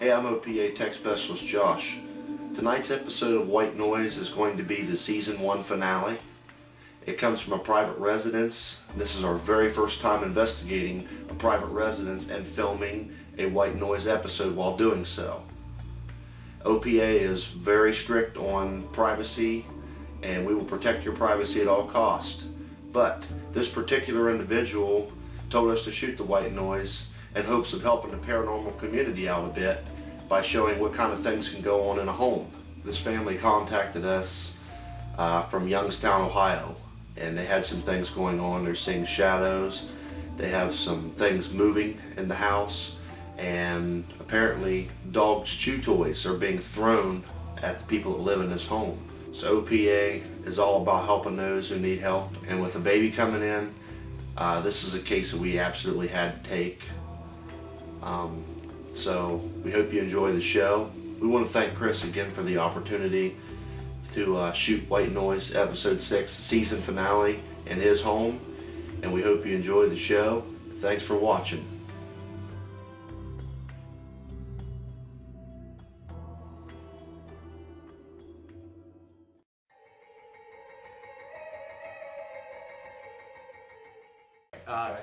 Hey, I'm OPA Tech Specialist Josh. Tonight's episode of White Noise is going to be the Season 1 finale. It comes from a private residence. This is our very first time investigating a private residence and filming a White Noise episode while doing so. OPA is very strict on privacy, and we will protect your privacy at all costs. But this particular individual told us to shoot the White Noise in hopes of helping the paranormal community out a bit by showing what kind of things can go on in a home. This family contacted us from Youngstown, Ohio, and they had some things going on. They're seeing shadows, they have some things moving in the house, and apparently dogs' chew toys are being thrown at the people that live in this home. So OPA is all about helping those who need help, and with a baby coming in, this is a case that we absolutely had to take. So we hope you enjoy the show. We want to thank Chris again for the opportunity to shoot White Noise Episode 6 season finale in his home, and we hope you enjoy the show. Thanks for watching.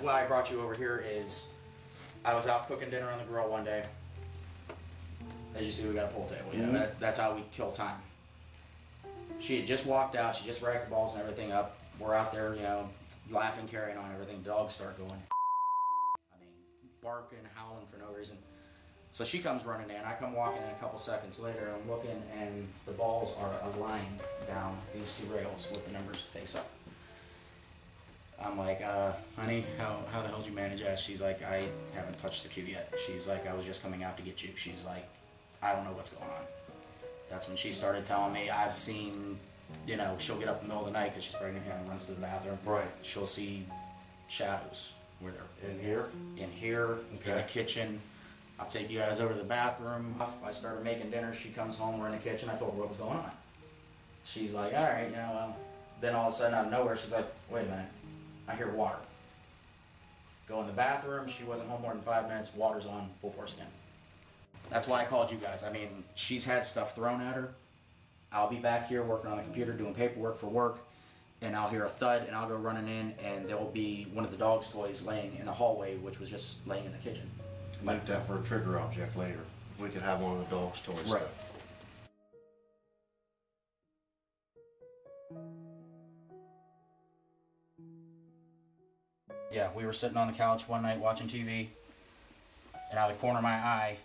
Why I brought you over here is I was out cooking dinner on the grill one day. As you see, we got a pool table. You know, that's how we kill time. She had just walked out. She just racked the balls and everything up. We're out there, you know, laughing, carrying on, everything. Dogs start going. I mean, barking, howling for no reason. So she comes running in. I come walking in a couple seconds later. I'm looking, and the balls are aligned down these two rails with the numbers face up. I'm like, honey, how the hell did you manage that? She's like, I haven't touched the cue yet. She's like, I was just coming out to get you. She's like, I don't know what's going on. That's when she started telling me, I've seen, you know, she'll get up in the middle of the night because she's pregnant and runs to the bathroom. Right. She'll see shadows. Where they're in here? In here, okay. In the kitchen. I'll take you guys over to the bathroom. I started making dinner. She comes home, we're in the kitchen. I told her what was going on. She's like, all right, you know, well. Then all of a sudden out of nowhere, she's like, wait a minute. I hear water. Go in the bathroom. She wasn't home more than 5 minutes. Water's on full force again. That's why I called you guys. I mean, she's had stuff thrown at her. I'll be back here working on the computer doing paperwork for work, and I'll hear a thud, and I'll go running in, and there will be one of the dog's toys laying in the hallway, which was just laying in the kitchen. Make that for a trigger object later. If we could have one of the dog's toys. Right. Yeah, we were sitting on the couch one night watching TV, and out of the corner of my eye,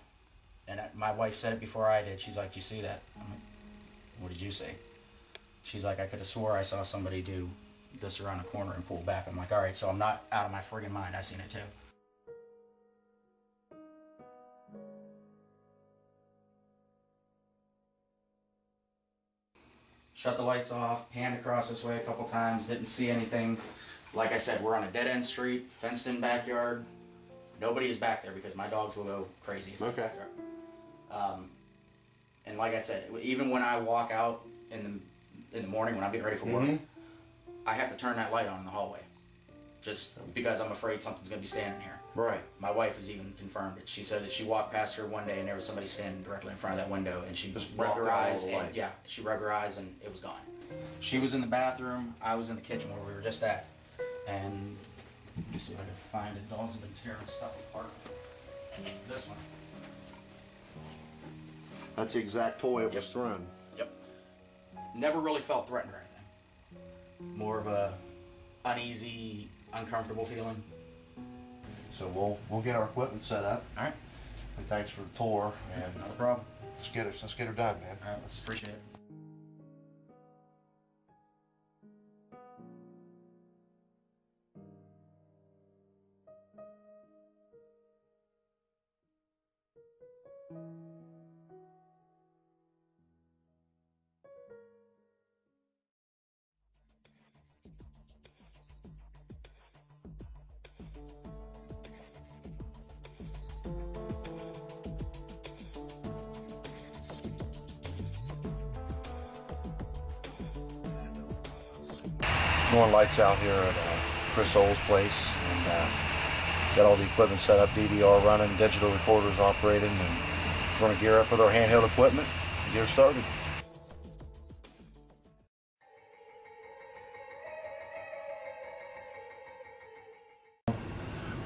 and my wife said it before I did, she's like, do you see that? I'm like, what did you see? She's like, I could have swore I saw somebody do this around the corner and pull back. I'm like, all right, so I'm not out of my friggin' mind. I seen it too. Shut the lights off, panned across this way a couple times, didn't see anything. Like I said, we're on a dead-end street, fenced-in backyard. Nobody is back there because my dogs will go crazy. Okay. And like I said, even when I walk out in the morning when I'm getting ready for work, I have to turn that light on in the hallway, just because I'm afraid something's gonna be standing here. Right. My wife has even confirmed it. She said that she walked past her one day and there was somebody standing directly in front of that window, and she just rubbed her eyes, and yeah, she rubbed her eyes and it was gone. She was in the bathroom. I was in the kitchen where we were just at. And let me see if I can find it. Dogs have been tearing stuff apart. This one. That's the exact toy it was thrown. Yep. Never really felt threatened or anything. More of a uneasy, uncomfortable feeling. So we'll get our equipment set up. All right. And thanks for the tour. And not a problem. Let's get her done, man. All right. Let's appreciate it. Throwing lights out here at Chris Oles' place, and got all the equipment set up, DVR running, digital recorders operating, and We're going to gear up with our handheld equipment and get started.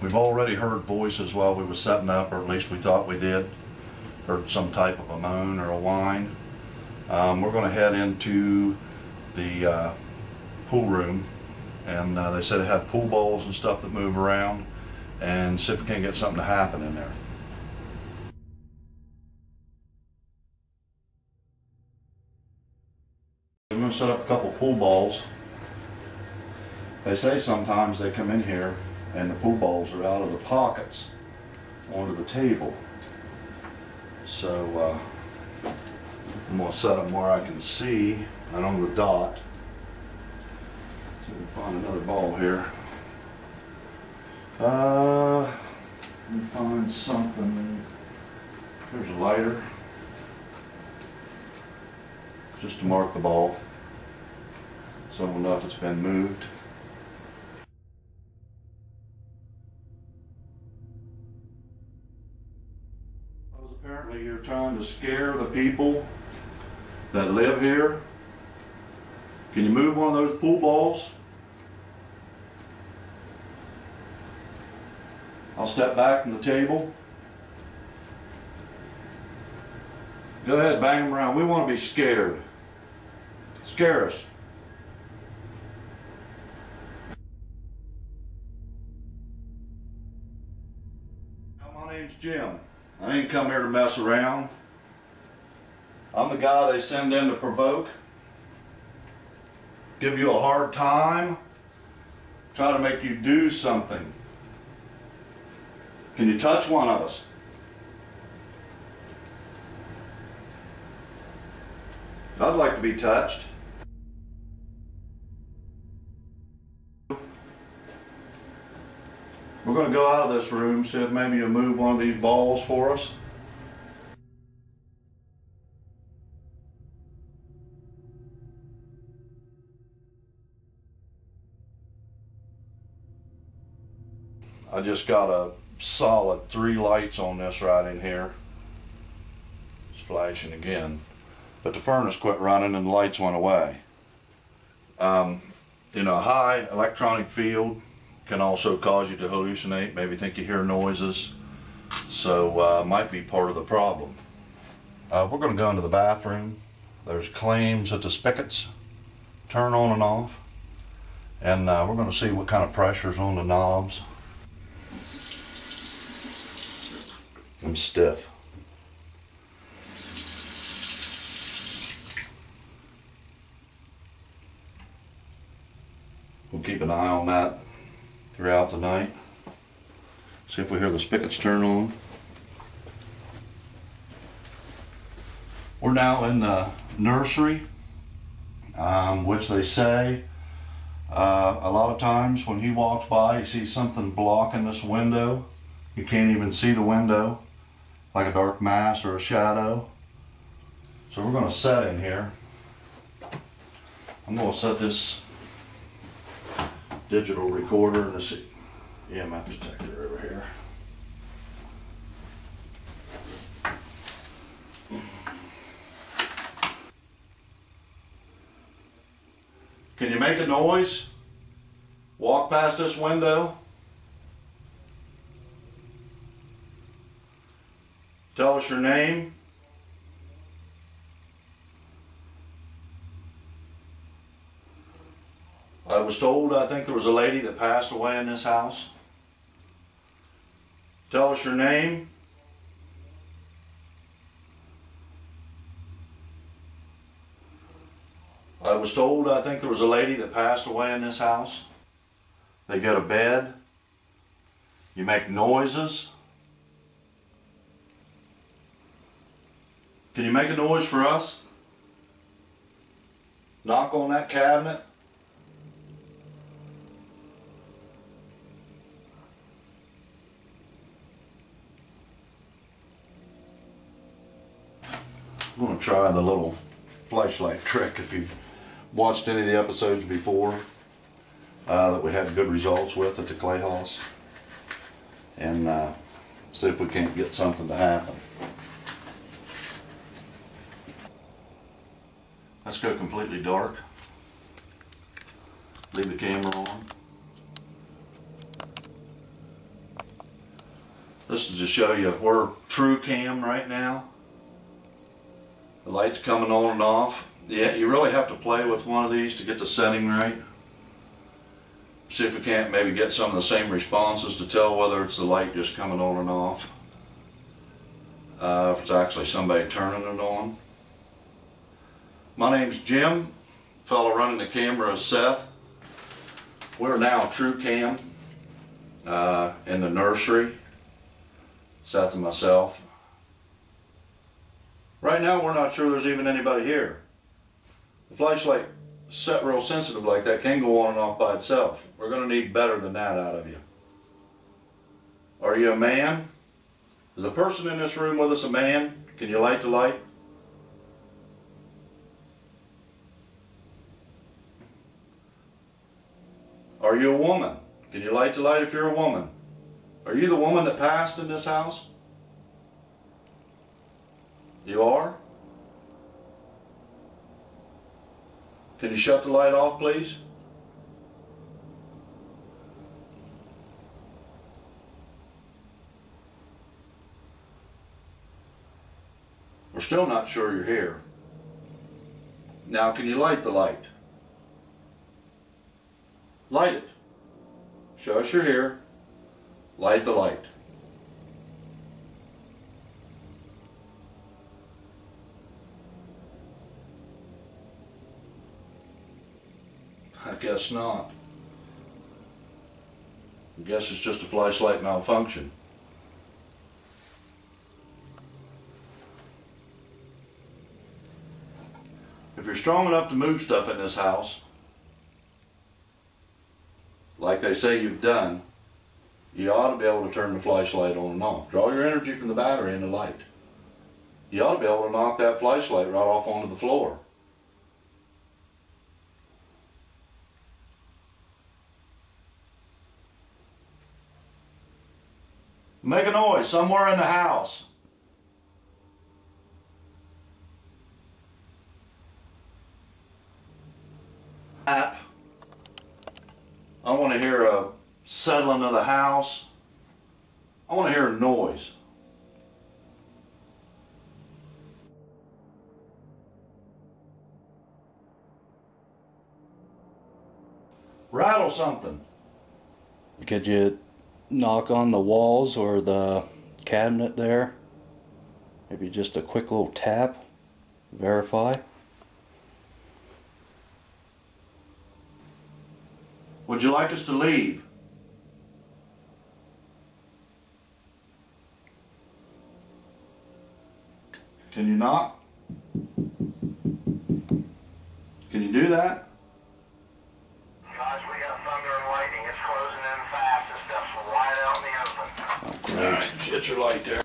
We've already heard voices while we were setting up, or at least we thought we did. Heard some type of a moan or a whine. We're going to head into the pool room, and they said they had pool balls and stuff that move around, and see if we can get something to happen in there. We're going to set up a couple pool balls. They say sometimes they come in here and the pool balls are out of the pockets onto the table. So I'm going to set them where I can see and on the dot. So we can find another ball here. Let me find something. There's a lighter. Just to mark the ball so we'll know if it's been moved. Apparently you're trying to scare the people that live here. Can you move one of those pool balls? I'll step back from the table. Go ahead, bang them around. We want to be scared. Scare us. My name's Jim. I ain't come here to mess around. I'm the guy they send in to provoke, give you a hard time, try to make you do something. Can you touch one of us? I'd like to be touched. We're going to go out of this room, see if maybe you'll move one of these balls for us. I just got a solid 3 lights on this right in here. It's flashing again. But the furnace quit running and the lights went away. You know, a high electronic field can also cause you to hallucinate, maybe think you hear noises. So might be part of the problem. We're going to go into the bathroom. There's claims that the spigots turn on and off. And we're going to see what kind of pressure's on the knobs. I'm stiff. We'll keep an eye on that throughout the night. See if we hear the spigots turn on. We're now in the nursery, which they say a lot of times when he walks by, he sees something blocking this window. You can't even see the window, like a dark mass or a shadow. So we're going to set in here. I'm going to set this digital recorder and this EMF detector over here. Can you make a noise? Walk past this window. Tell us your name. I was told, I think there was a lady that passed away in this house. Tell us your name. I was told, I think there was a lady that passed away in this house. They get a bed. You make noises. Can you make a noise for us? Knock on that cabinet. I'm going to try the little flashlight trick. If you've watched any of the episodes before that we had good results with at the Clay House, and see if we can't get something to happen. Let's go completely dark. Leave the camera on. This is to show you we're true cam right now. The light's coming on and off. Yeah, you really have to play with one of these to get the setting right. See if we can't maybe get some of the same responses to tell whether it's the light just coming on and off. If it's actually somebody turning it on. My name's Jim. Fellow running the camera is Seth. We're now true cam in the nursery. Seth and myself. Right now we're not sure there's even anybody here. The flashlight set real sensitive like that can go on and off by itself. We're going to need better than that out of you. Are you a man? Is the person in this room with us a man? Can you light the light? Are you a woman? Can you light the light if you're a woman? Are you the woman that passed in this house? You are? Can you shut the light off, please? We're still not sure you're here. Now, can you light the light? Light it. Show us you're here. Light the light. I guess not. I guess it's just a flashlight malfunction. If you're strong enough to move stuff in this house, like they say you've done, you ought to be able to turn the flashlight on and off. Draw your energy from the battery into light. You ought to be able to knock that flashlight right off onto the floor. Make a noise somewhere in the house. I want to hear a settling of the house. I want to hear a noise. Rattle something. Could you knock on the walls or the cabinet there? Maybe just a quick little tap. Verify. Would you like us to leave? Can you knock? Can you do that? Guys, we got thunder and lightning. It's closing in fast. This stuff's wide out in the open. All right, get your light there.